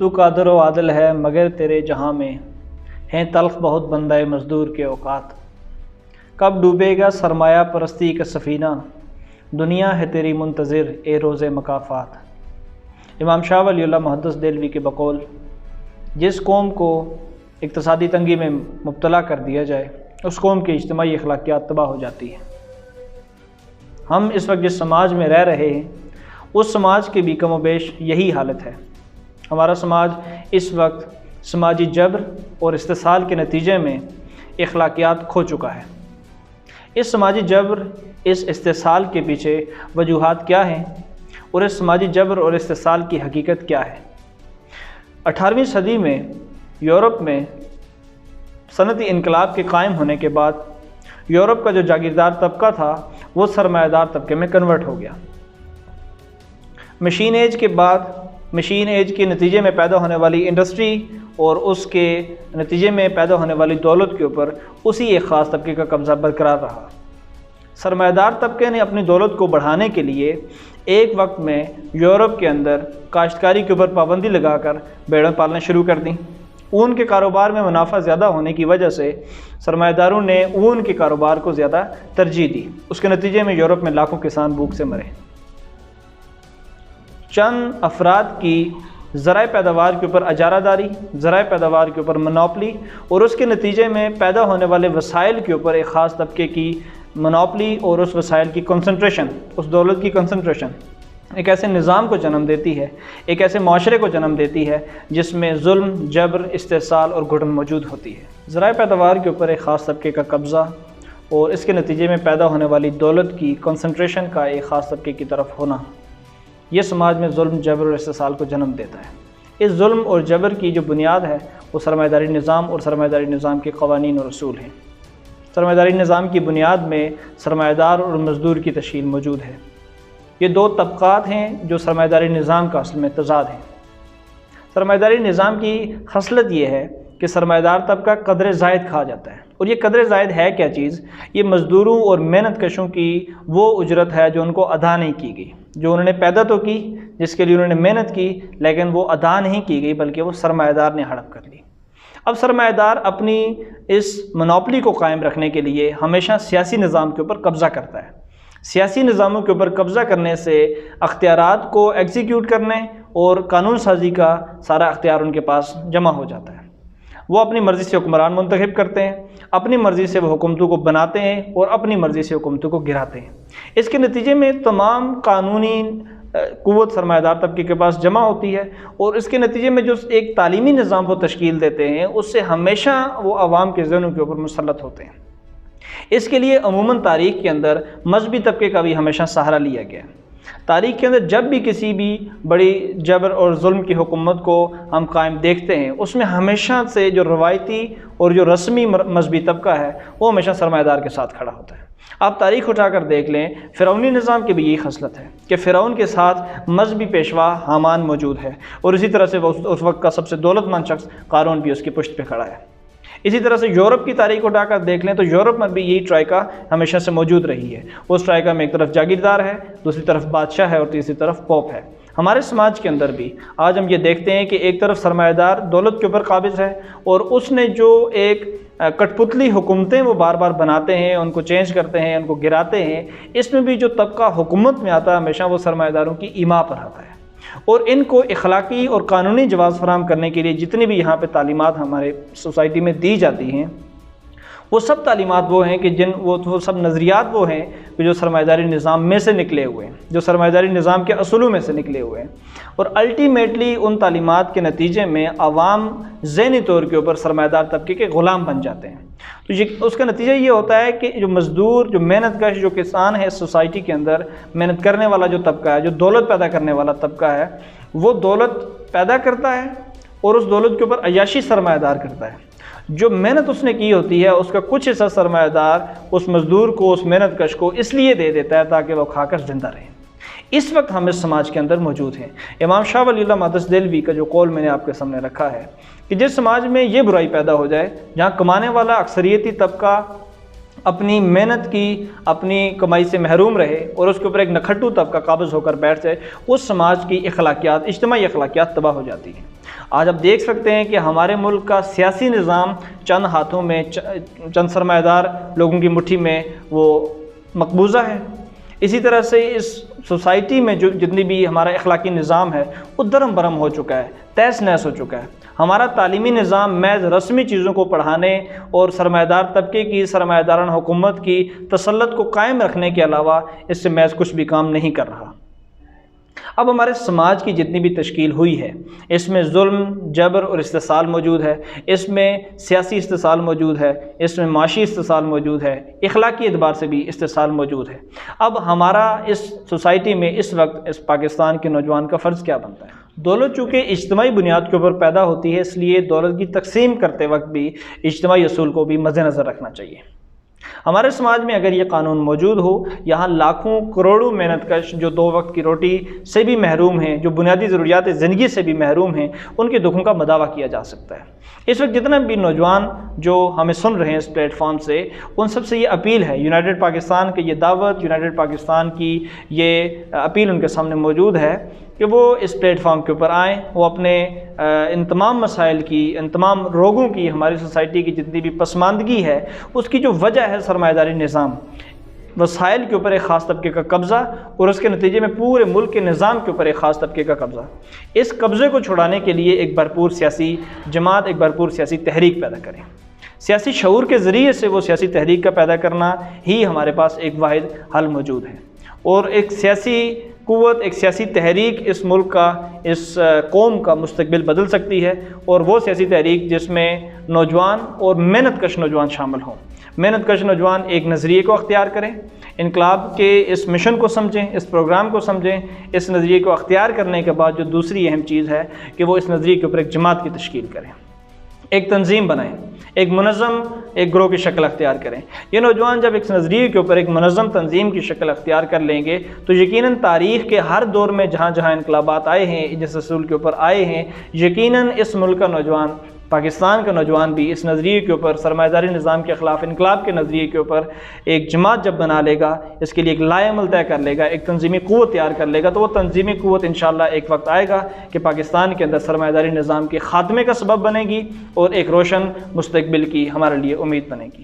تو قادر و عادل ہے مگر تیرے جہاں میں ہیں تلخ بہت بندہ مزدور کے اوقات۔ کب ڈوبے گا سرمایہ پرستی کا سفینہ، دنیا ہے تیری منتظر اے روز مکافات۔ امام شاہ ولی اللہ محدث دہلوی کے بقول جس قوم کو اقتصادی تنگی میں مبتلا کر دیا جائے اس قوم کی اجتماعی اخلاقیات تباہ ہو جاتی ہے۔ ہم اس وقت جس سماج میں رہ رہے ہیں اس سماج کی بھی کم و بیش یہی حالت ہے۔ ہمارا سماج اس وقت سماجی جبر اور استحصال کے نتیجے میں اخلاقیات کھو چکا ہے۔ اس سماجی جبر، اس استحصال کے پیچھے وجوہات کیا ہیں اور اس سماجی جبر اور استحصال کی حقیقت کیا ہے؟ 18ویں صدی میں یورپ میں صنعتی انقلاب کے قائم ہونے کے بعد یورپ کا جو جاگیردار طبقہ تھا وہ سرمایہ دار طبقے میں کنورٹ ہو گیا۔ مشین ایج کے بعد مشین ایج کے نتیجے میں پیدا ہونے والی انڈسٹری اور اس کے نتیجے میں پیدا ہونے والی دولت کے اوپر اسی ایک خاص طبقے کا قبضہ برقرار رہا۔ سرمایہ دار طبقے نے اپنی دولت کو بڑھانے کے لیے ایک وقت میں یورپ کے اندر کاشتکاری کے اوپر پابندی لگا کر بھیڑیں پالنا شروع کر دیں۔ اون کے کاروبار میں منافع زیادہ ہونے کی وجہ سے سرمایہ داروں نے اون کے کاروبار کو زیادہ ترجیح دی۔ اس کے نتیجے میں یورپ میں لاکھوں کسان بھوک سے مرے۔ چند افراد کی ذرائع پیداوار کے اوپر اجارہ داری، ذرائع پیداوار کے اوپر منوپلی اور اس کے نتیجے میں پیدا ہونے والے وسائل کے اوپر ایک خاص طبقے کی منوپلی اور اس وسائل کی کنسنٹریشن، اس دولت کی کنسنٹریشن ایک ایسے نظام کو جنم دیتی ہے، ایک ایسے معاشرے کو جنم دیتی ہے جس میں ظلم، جبر، استحصال اور گھٹن موجود ہوتی ہے۔ ذرائع پیداوار کے اوپر ایک خاص طبقے کا قبضہ اور اس کے نتیجے میں پیدا ہونے والی دولت کی کنسنٹریشن کا ایک خاص طبقے کی طرف ہونا، یہ سماج میں ظلم، جبر اور استحصال کو جنم دیتا ہے۔ اس ظلم اور جبر کی جو بنیاد ہے وہ سرمایہ داری نظام اور سرمایہ داری نظام کے قوانین اور اصول ہیں۔ سرمایہ داری نظام کی بنیاد میں سرمایہ دار اور مزدور کی تشکیل موجود ہے۔ یہ دو طبقات ہیں جو سرمایہ داری نظام کا اصل میں تضاد ہیں۔ سرمایہ داری نظام کی خصلت یہ ہے کہ سرمایہ دار طبقہ قدر زائد کھا جاتا ہے، اور یہ قدر زائد ہے کیا چیز؟ یہ مزدوروں اور محنت کشوں کی وہ اجرت ہے جو ان کو ادا نہیں کی گئی، جو انہوں نے پیدا تو کی، جس کے لیے انہوں نے محنت کی، لیکن وہ ادا نہیں کی گئی بلکہ وہ سرمایہ دار نے ہڑپ کر لی۔ اب سرمایہ دار اپنی اس منوپلی کو قائم رکھنے کے لیے ہمیشہ سیاسی نظام کے اوپر قبضہ کرتا ہے۔ سیاسی نظاموں کے اوپر قبضہ کرنے سے اختیارات کو ایگزیکیوٹ کرنے اور قانون سازی کا سارا اختیار ان کے پاس جمع ہو جاتا ہے۔ وہ اپنی مرضی سے حکمران منتخب کرتے ہیں، اپنی مرضی سے وہ حکومتوں کو بناتے ہیں اور اپنی مرضی سے حکومتوں کو گراتے ہیں۔ اس کے نتیجے میں تمام قانونی قوت سرمایہ دار طبقے کے پاس جمع ہوتی ہے، اور اس کے نتیجے میں جو ایک تعلیمی نظام کو تشکیل دیتے ہیں اس سے ہمیشہ وہ عوام کے ذہنوں کے اوپر مسلط ہوتے ہیں۔ اس کے لیے عموماً تاریخ کے اندر مذہبی طبقے کا بھی ہمیشہ سہارا لیا گیا۔ تاریخ کے اندر جب بھی کسی بھی بڑی جبر اور ظلم کی حکومت کو ہم قائم دیکھتے ہیں اس میں ہمیشہ سے جو روایتی اور جو رسمی مذہبی طبقہ ہے وہ ہمیشہ سرمایہ دار کے ساتھ کھڑا ہوتا ہے۔ آپ تاریخ اٹھا کر دیکھ لیں، فرعونی نظام کی بھی یہی خصلت ہے کہ فرعون کے ساتھ مذہبی پیشوا حامان موجود ہے، اور اسی طرح سے اس وقت کا سب سے دولت مند شخص قارون بھی اس کی پشت پہ کھڑا ہے۔ اسی طرح سے یورپ کی تاریخ اٹھا کر دیکھ لیں تو یورپ میں بھی یہی ٹرائکا ہمیشہ سے موجود رہی ہے۔ اس ٹرائکا میں ایک طرف جاگیردار ہے، دوسری طرف بادشاہ ہے اور تیسری طرف پوپ ہے۔ ہمارے سماج کے اندر بھی آج ہم یہ دیکھتے ہیں کہ ایک طرف سرمایہ دار دولت کے اوپر قابض ہے، اور اس نے جو ایک کٹ پتلی حکومتیں وہ بار بار بناتے ہیں، ان کو چینج کرتے ہیں، ان کو گراتے ہیں، اس میں بھی جو طبقہ حکومت میں آتا ہے ہمیشہ وہ سرمایہ داروں کی ایما پر آتا ہے۔ اور ان کو اخلاقی اور قانونی جواز فراہم کرنے کے لیے جتنی بھی یہاں پہ تعلیمات ہمارے سوسائٹی میں دی جاتی ہیں وہ سب تعلیمات وہ ہیں کہ وہ سب نظریات وہ ہیں کہ جو سرمایہ داری نظام میں سے نکلے ہوئے ہیں، جو سرمایہ داری نظام کے اصولوں میں سے نکلے ہوئے ہیں، اور الٹیمیٹلی ان تعلیمات کے نتیجے میں عوام ذہنی طور کے اوپر سرمایہ دار طبقے کے غلام بن جاتے ہیں۔ تو اس کا نتیجہ یہ ہوتا ہے کہ جو مزدور، جو محنت کش، جو کسان ہے اس سوسائٹی کے اندر محنت کرنے والا جو طبقہ ہے، جو دولت پیدا کرنے والا طبقہ ہے، وہ دولت پیدا کرتا ہے اور اس دولت کے اوپر عیاشی سرمایہ دار کرتا ہے۔ جو محنت اس نے کی ہوتی ہے اس کا کچھ حصہ سرمایہ دار اس مزدور کو، اس محنت کش کو اس لیے دے دیتا ہے تاکہ وہ کھا کر زندہ رہیں۔ اس وقت ہم اس سماج کے اندر موجود ہیں۔ امام شاہ ولی اللہ محدث دہلوی کا جو قول میں نے آپ کے سامنے رکھا ہے کہ جس سماج میں یہ برائی پیدا ہو جائے جہاں کمانے والا اکثریتی طبقہ اپنی محنت کی اپنی کمائی سے محروم رہے اور اس کے اوپر ایک نکھٹو طبقہ قابض ہو کر بیٹھ جائے، اس سماج کی اخلاقیات، اجتماعی اخلاقیات تباہ ہو جاتی ہیں۔ آج آپ دیکھ سکتے ہیں کہ ہمارے ملک کا سیاسی نظام چند ہاتھوں میں، چند سرمایہ دار لوگوں کی مٹھی میں وہ مقبوضہ ہے۔ اسی طرح سے اس سوسائٹی میں جو جتنی بھی ہمارا اخلاقی نظام ہے وہ درم برم ہو چکا ہے، تہس نہس ہو چکا ہے۔ ہمارا تعلیمی نظام محض رسمی چیزوں کو پڑھانے اور سرمایہ دار طبقے کی، سرمایہ داران حکومت کی تسلط کو قائم رکھنے کے علاوہ اس سے محض کچھ بھی کام نہیں کر رہا۔ اب ہمارے سماج کی جتنی بھی تشکیل ہوئی ہے، اس میں ظلم، جبر اور استحصال موجود ہے، اس میں سیاسی استحصال موجود ہے، اس میں معاشی استحصال موجود ہے، اخلاقی اعتبار سے بھی استحصال موجود ہے۔ اب ہمارا اس سوسائٹی میں اس وقت اس پاکستان کے نوجوان کا فرض کیا بنتا ہے؟ دولت چونکہ اجتماعی بنیاد کے اوپر پیدا ہوتی ہے، اس لیے دولت کی تقسیم کرتے وقت بھی اجتماعی اصول کو بھی مد نظر رکھنا چاہیے۔ ہمارے سماج میں اگر یہ قانون موجود ہو، یہاں لاکھوں کروڑوں محنت کش جو 2 وقت کی روٹی سے بھی محروم ہیں، جو بنیادی ضروریات زندگی سے بھی محروم ہیں، ان کے دکھوں کا مداوع کیا جا سکتا ہے۔ اس وقت جتنے بھی نوجوان جو ہمیں سن رہے ہیں اس پلیٹ فارم سے، ان سب سے یہ اپیل ہے، یونائٹڈ پاکستان کی یہ دعوت، یونائٹڈ پاکستان کی یہ اپیل ان کے سامنے موجود ہے کہ وہ اس پلیٹ فارم کے اوپر آئیں، وہ اپنے ان تمام مسائل کی، ان تمام روگوں کی، ہماری سوسائٹی کی جتنی بھی پسماندگی ہے، اس کی جو وجہ ہے سرمایہ داری نظام، وسائل کے اوپر ایک خاص طبقے کا قبضہ اور اس کے نتیجے میں پورے ملک کے نظام کے اوپر ایک خاص طبقے کا قبضہ، اس قبضے کو چھڑانے کے لیے ایک بھرپور سیاسی جماعت، ایک بھرپور سیاسی تحریک پیدا کریں۔ سیاسی شعور کے ذریعے سے وہ سیاسی تحریک کا پیدا کرنا ہی ہمارے پاس ایک واحد حل موجود ہے، اور ایک سیاسی قوت، ایک سیاسی تحریک اس ملک کا، اس قوم کا مستقبل بدل سکتی ہے، اور وہ سیاسی تحریک جس میں نوجوان اور محنت کش نوجوان شامل ہوں۔ محنت کش نوجوان ایک نظریے کو اختیار کریں، انقلاب کے اس مشن کو سمجھیں، اس پروگرام کو سمجھیں، اس نظریے کو اختیار کرنے کے بعد جو دوسری اہم چیز ہے کہ وہ اس نظریے کے اوپر ایک جماعت کی تشکیل کریں، ایک تنظیم بنائیں، ایک منظم ایک گروہ کی شکل اختیار کریں۔ یہ نوجوان جب ایک نظریے کے اوپر ایک منظم تنظیم کی شکل اختیار کر لیں گے تو یقیناً تاریخ کے ہر دور میں جہاں جہاں انقلابات آئے ہیں، جس اصول کے اوپر آئے ہیں، یقیناً اس ملک کا نوجوان، پاکستان کا نوجوان بھی اس نظریے کے اوپر، سرمایہ داری نظام کے خلاف انقلاب کے نظریے کے اوپر ایک جماعت جب بنا لے گا، اس کے لیے ایک لائحہ عمل طے کر لے گا، ایک تنظیمی قوت تیار کر لے گا، تو وہ تنظیمی قوت انشاءاللہ ایک وقت آئے گا کہ پاکستان کے اندر سرمایہ داری نظام کے خاتمے کا سبب بنے گی اور ایک روشن مستقبل کی ہمارے لیے امید بنے گی۔